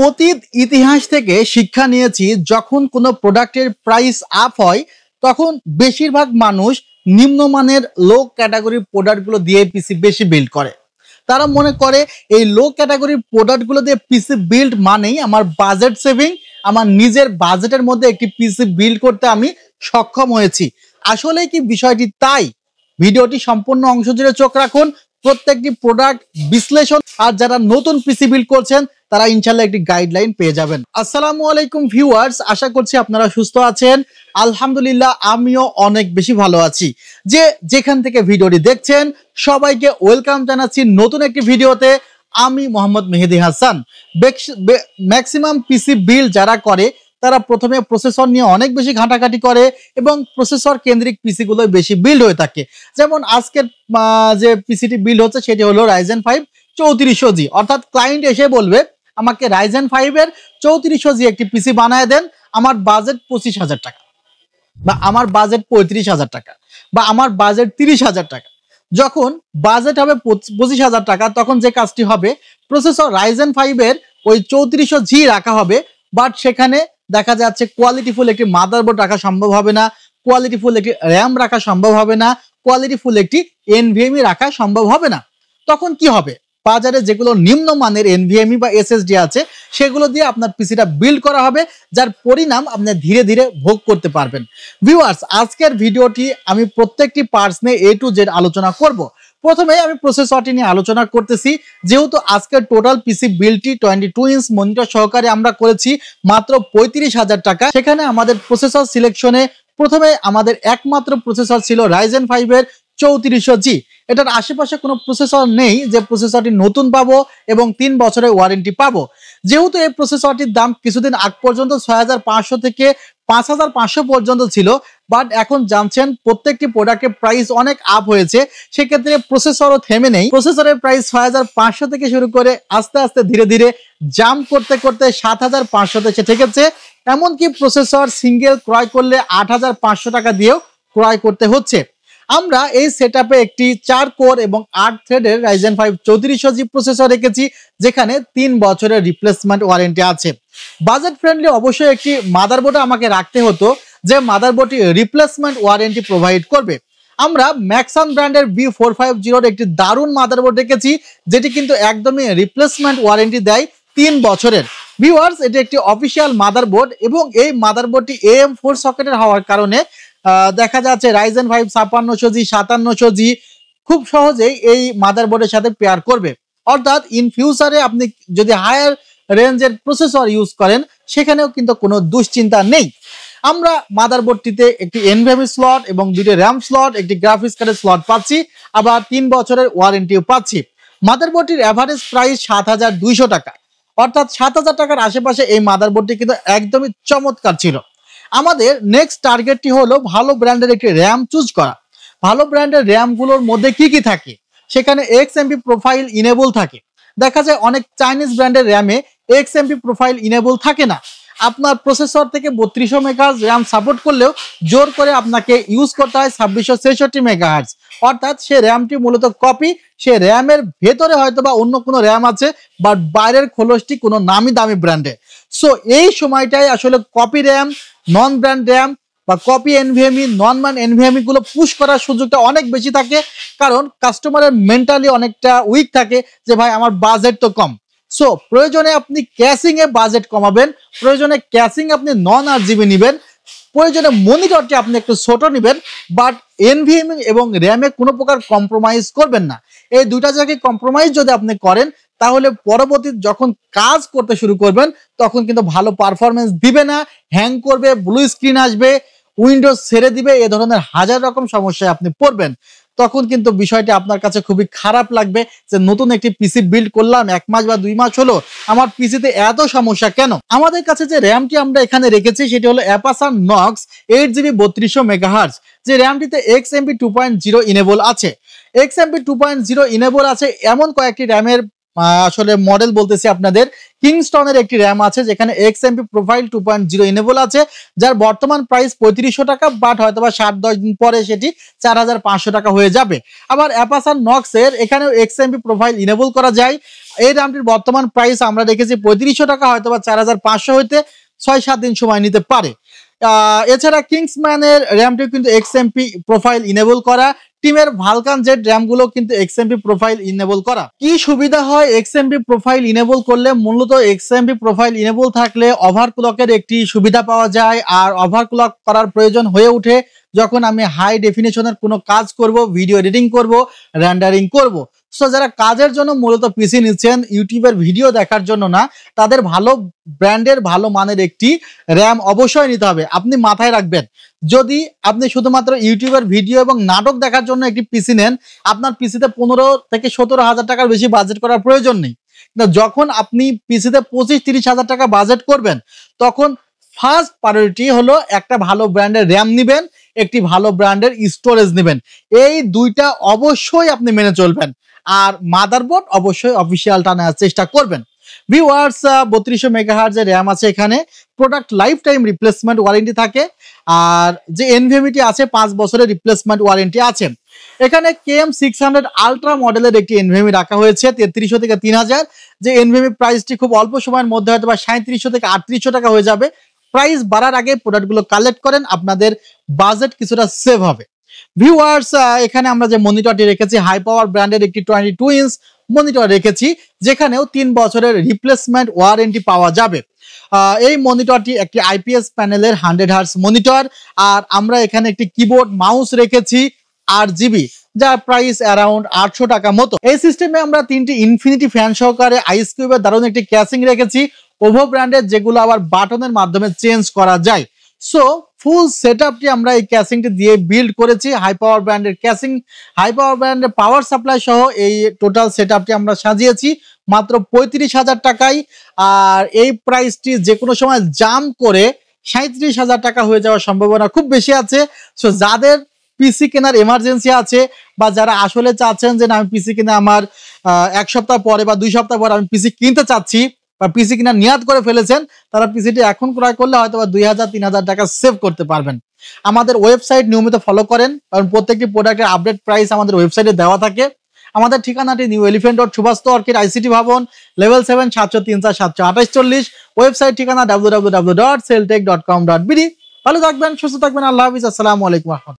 অতীত ইতিহাস থেকে শিক্ষা নিয়েছি, যখন কোনো প্রোডাক্টের প্রাইস আপ হয় তখন বেশিরভাগ মানুষ নিম্নমানের লো ক্যাটাগরির প্রোডাক্টগুলো দিয়ে পিসি বেশি বিল্ড করে। তারা মনে করে এই লো ক্যাটাগরির প্রোডাক্টগুলো দিয়ে পিসি বিল্ড মানেই আমার বাজেট সেভিং, আমার নিজের বাজেটের মধ্যে একটি পিসি বিল্ড করতে আমি সক্ষম হয়েছি। আসলে কি বিষয়টি তাই? ভিডিওটি সম্পূর্ণ অংশ জুড়ে চোখ রাখুন, প্রত্যেকটি প্রোডাক্ট বিশ্লেষণ, আর যারা নতুন পিসি বিল্ড করছেন তারা ইনশাআল্লাহ একটি গাইডলাইন পেয়ে যাবেন। আসসালামু আলাইকুম ভিউয়ার্স, আশা করছি আপনারা সুস্থ আছেন। আলহামদুলিল্লাহ আমিও অনেক বেশি ভালো আছি। যেখান থেকে ভিডিওটি দেখছেন সবাইকে ওয়েলকাম জানাচ্ছি নতুন একটি ভিডিওতে। আমি Mohammad Mehedi Hasan. Maximum PC build যারা করে তারা প্রথমে প্রসেসর নিয়ে অনেক বেশি ঘাটাঘাটি করে এবং প্রসেসর কেন্দ্রিক পিসি গুলো বেশি বিল্ড হয়ে থাকে। যেমন আজকের যে পিসিটি বিল্ড হচ্ছে সেটি হলো Ryzen 5 3400G, অর্থাৎ ক্লায়েন্ট এসে বলবে আমাকে Ryzen 5 এর 3400G একটি পিসি বানায় দেন, আমার বাজেট 25,000 টাকা বা আমার বাজেট 35,000 টাকা বা আমার বাজেট 30,000 টাকা। যখন বাজেট হবে 25,000 টাকা তখন যে কাজটি হবে, প্রসেসর Ryzen 5 এর ওই 3400G রাখা হবে, বাট সেখানে দেখা যাচ্ছে কোয়ালিটিফুল একটি মাদারবোর্ড রাখা সম্ভব হবে না, কোয়ালিটিফুল একটি র্যাম রাখা সম্ভব হবে না, কোয়ালিটিফুল একটি NVMe রাখা সম্ভব হবে না। তখন কি হবে? বাজারে যেগুলো নিম্নমানের NVMe বা SSD আছে সেগুলো দিয়ে আপনার পিসিটা বিল্ড করা হবে, যার পরিণাম আপনি ধীরে ধীরে ভোগ করতে পারবেন। ভিউয়ার্স, আজকের ভিডিওটি আমি প্রত্যেকটি পার্টস নিয়ে A to Z আলোচনা করব। প্রথমে আমি প্রসেসরটি নিয়ে আলোচনা করতেছি, যেহেতু আজকের টোটাল পিসি বিল্ডটি 22 ইঞ্চ মনিটর সহকারে আমরা করেছি মাত্র 35,000 টাকা। সেখানে আমাদের প্রসেসর সিলেকশনে প্রথমে আমাদের একমাত্র প্রসেসর ছিল Ryzen 5 এর 3400G। এটার আশেপাশে কোনো প্রসেসর নেই যে প্রসেসরটি নতুন পাবো এবং 3 বছরের ওয়ারেন্টি পাবো। যেহেতু এই প্রসেসরটির দাম কিছুদিন আগ পর্যন্ত 6,500 থেকে 5,500 পর্যন্ত ছিল, বাট এখন জানছেন প্রত্যেকটি প্রোডাক্টের প্রাইস অনেক আপ হয়েছে, সেক্ষেত্রে প্রসেসরও থেমে নেই। প্রসেসরের প্রাইস 6,500 থেকে শুরু করে আস্তে আস্তে ধীরে ধীরে জাম্প করতে করতে 7,500 এসে ঠেকেছে। এমনকি প্রসেসর সিঙ্গেল ক্রয় করলে 8,500 টাকা দিয়েও ক্রয় করতে হচ্ছে। আমরা এই সেটআপে একটি 4 কোর এবং 8 থ্রেডের Ryzen 5 3400G প্রসেসর রেখেছি, যেখানে 3 বছরের রিপ্লেসমেন্ট ওয়ারেন্টি আছে। বাজেট ফ্রেন্ডলি অবশ্যই একটি মাদারবোর্ড আমাকে রাখতে হতো যে মাদারবোর্ডটি রিপ্লেসমেন্ট ওয়ারেন্টি প্রোভাইড করবে। আমরা ম্যাক্সন ব্র্যান্ডের B450 একটি দারুণ মাদারবোর্ড রেখেছি, যেটি কিন্তু একদমই রিপ্লেসমেন্ট ওয়ারেন্টি দেয় 3 বছরের। ভিউয়ার্স, এটি একটি অফিসিয়াল মাদারবোর্ড এবং এই মাদারবোর্ডটি AM4 সকেটের হওয়ার কারণে দেখা যাচ্ছে Ryzen 5 5600G 5700G খুব সহজেই এই মাদারবোর্ডের সাথে পেয়ার করবে। অর্থাৎ ইন ফিউচারে আপনি যদি হায়ার রেঞ্জের প্রসেসর ইউজ করেন সেখানেও কিন্তু কোনো দুশ্চিন্তা নেই। আমরা মাদারবোর্ডটিতে একটি NVMe স্লট এবং 2টি RAM স্লট, একটি গ্রাফিক্স কার্ডের স্লট পাচ্ছি, আবার 3 বছরের ওয়ারেন্টিও পাচ্ছি। মাদারবোর্ডটির এভারেজ প্রাইস 7,200 টাকা, অর্থাৎ 7,000 টাকার আশেপাশে এই মাদারবোর্ডটি কিন্তু একদমই চমৎকার ছিল। আমাদের নেক্সট টার্গেটটি হলো ভালো ব্র্যান্ডের একটি র্যাম চুজ করা। ভালো ব্র্যান্ডের র্যামগুলোর মধ্যে কি কি থাকে? সেখানে XMP প্রোফাইল ইনেবল থাকে। দেখা যায় অনেক চাইনিজ ব্র্যান্ডের র্যামে XMP প্রোফাইল ইনেবল থাকে না। আপনার প্রসেসর থেকে 3200 মেগাহার্জ র্যাম সাপোর্ট করলেও জোর করে আপনাকে ইউজ করতে হয় 2666 মেগাহার্জ, অর্থাৎ সে র্যামটি মূলত কপি। সে র্যামের ভেতরে হয়তো বা অন্য কোনো র্যাম আছে, বাট বাইরের খোলসটি কোনো নামি দামি ব্র্যান্ডে। সো এই সময়টাই আসলে copy RAM, non brand RAM বা copy NVMe, non brand NVMe গুলো পুশ করার সুযোগটা অনেক বেশি থাকে, কারণ কাস্টমারের মেন্টালি অনেকটা উইক থাকে যে ভাই আমার বাজেট তো কম। সো প্রয়োজনে আপনি ক্যাশিং এ বাজেট কমাবেন, প্রয়োজনে ক্যাশিং আপনি নন RGB নেবেন, প্রয়োজনে মনিটরটি আপনি একটু ছোট নেবেন, বাট NVMe এবং র্যামে কোনো প্রকার কম্প্রোমাইজ করবেন না। এই দুইটা জায়গায় কম্প্রোমাইজ যদি আপনি করেন তাহলে পরবর্তী যখন কাজ করতে শুরু করবেন তখন কিন্তু ভালো পারফরমেন্স দিবে না, হ্যাং করবে, ব্লু স্ক্রিন আসবে, উইন্ডোজ ছেড়ে দিবে, এ ধরনের হাজার রকম সমস্যায় আপনি পড়বেন। তখন কিন্তু বিষয়টি আপনার কাছে খুবই খারাপ লাগবে যে নতুন একটি পিসি বিল্ড করলাম, 1 মাস বা 2 মাস হলো, আমার পিসিতে এত সমস্যা কেন? আমাদের কাছে যে র্যামটি আমরা এখানে রেখেছি সেটি হলো Apacer Knox 8GB 3200 মেগাহার্জ, যে র্যামটিতে XMP 2.0 ইনেবল আছে। XMP 2.0 ইনেবল আছে এমন কয়েকটি র্যামের আসলে মডেল বলতেছি আপনাদের, কিংস্টনের একটি র্যাম আছে যেখানে XMP প্রোফাইল 2.0 এনেবল আছে, যার বর্তমান প্রাইস 3500 টাকা, বাট হয়তো বা 7-10 দিন পরে সেটি 4500 টাকা হয়ে যাবে। আবার অ্যাপাসার নক্সের এখানেও XMP প্রোফাইল ইনেবল করা যায়। এই র্যামটির বর্তমান প্রাইস আমরা রেখেছি 3500 টাকা, হয়তো বা 4500 হইতে 6-7 দিন সময় নিতে পারে। এছাড়া কিংসম্যানের র্যামটি কিন্তু XMP প্রোফাইল ইনেবল করা, টিমের ভালকান জেড র্যামগুলো কিন্তু XMP প্রোফাইল ইনেবল করা। কি সুবিধা হয় XMP প্রোফাইল ইনেবল করলে? মূলত XMP প্রোফাইল ইনেবল থাকলে ওভারক্লকের একটি সুবিধা পাওয়া যায়, আর ওভারক্লক করার প্রয়োজন হয়ে ওঠে যখন আমি হাই ডেফিনেশনের কোনো কাজ করব, ভিডিও এডিটিং করব, রেন্ডারিং করব। সো যারা কাজের জন্য মূলত পিসি নিচ্ছেন, ইউটিউবের ভিডিও দেখার জন্য না, তাদের ভালো ব্র্যান্ডের ভালো মানের একটি র্যাম অবশ্যই নিতে হবে। আপনি মাথায় রাখবেন, যদি আপনি শুধুমাত্র ইউটিউবের ভিডিও এবং নাটক দেখার জন্য একটি পিসি নেন, আপনার পিসিতে 15 থেকে 17 হাজার টাকার বেশি বাজেট করার প্রয়োজন নেই। কিন্তু যখন আপনি পিসিতে 25-30 হাজার টাকা বাজেট করবেন, তখন ফার্স্ট প্রায়োরিটি হলো একটা ভালো ব্র্যান্ডের র্যাম নেবেন, একটি ভালো ব্র্যান্ডের স্টোরেজ নেবেন। এই দুইটা অবশ্যই আপনি মেনে চলবেন। আর মাদারবোর্ড অবশ্যই অফিসিয়ালটা নেওয়ার চেষ্টা করবেন। ভিউয়ার্স, 3200 মেগাহার্জের র্যাম আছে এখানে, product life time replacement warranty থাকে, আর যে এনভিএমইটি আছে 5 বছরের রিপ্লেসমেন্ট ওয়ারেন্টি আছে। এখানে KM600 আলট্রা মডেলের একটি এনভিএমই রাখা হয়েছে 3300 থেকে 3000, যে এনভিএমই প্রাইসটি খুব অল্প সময়ের মধ্যে হয়তো বা 3700 থেকে 3800 টাকা হয়ে যাবে। প্রাইস বাড়ার আগে প্রোডাক্টগুলো কালেক্ট করেন, আপনাদের বাজেট কিছুটা সেভ হবে। ভিউয়ার্স, এখানে আমরা যে মনিটরটি রেখেছি হাই পাওয়ার ব্র্যান্ডের একটি 22 ইঞ্চ মনিটর রেখেছি, যেখানেও 3 বছরের রিপ্লেসমেন্ট ওয়ারেন্টি পাওয়া যাবে। এই মনিটরটি একটি IPS প্যানেলের 100 হার্টজ মনিটর, আর আমরা এখানে একটি কিবোর্ড মাউস রেখেছি 8 GB, যার প্রাইস অ্যারাউন্ড 800 টাকা মতো। এই সিস্টেমে আমরা 3টি ইনফিনিটি ফ্যান সহকারে আইস কিউবের দারুণ একটি ক্যাসিং রেখেছি, ওভো ব্র্যান্ডের, যেগুলো আবার বাটনের মাধ্যমে চেঞ্জ করা যায়। সো ফুল সেটআপটি আমরা এই ক্যাসিংটি দিয়ে বিল্ড করেছি, হাই পাওয়ার ব্র্যান্ডের ক্যাসিং, হাই পাওয়ার ব্র্যান্ডের পাওয়ার সাপ্লাই সহ এই টোটাল সেটআপটি আমরা সাজিয়েছি মাত্র 35,000 টাকায়। আর এই প্রাইসটি যে কোনো সময় জাম্প করে 37,000 টাকা হয়ে যাওয়ার সম্ভাবনা খুব বেশি আছে। সো যাদের পিসি কেনার এমার্জেন্সি আছে, বা যারা আসলে চাচ্ছেন যে না আমি পিসি কিনে আমার 1 সপ্তাহ পরে বা 2 সপ্তাহ পরে আমি পিসি কিনতে চাচ্ছি, বা পিসি কিনার নিয়াত করে ফেলেছেন, তারা পিসিটি এখন ক্রয় করলে হয়তো বা 2000-3000 টাকা সেভ করতে পারবেন। আমাদের ওয়েবসাইট নিয়মিত ফলো করেন, কারণ প্রত্যেকটি প্রোডাক্টের আপডেট প্রাইস আমাদের ওয়েবসাইটে দেওয়া থাকে। আমাদের ঠিকানাটি new Elephant Road, Subhash Orchid, ICT ভবন, লেভেল 7, 703-728. ওয়েবসাইট ঠিকানা www.celltech.com.bd। ভালো থাকবেন, সুস্থ থাকবেন, আল্লাহ হাফিজ, আসসালামু আলাইকুম।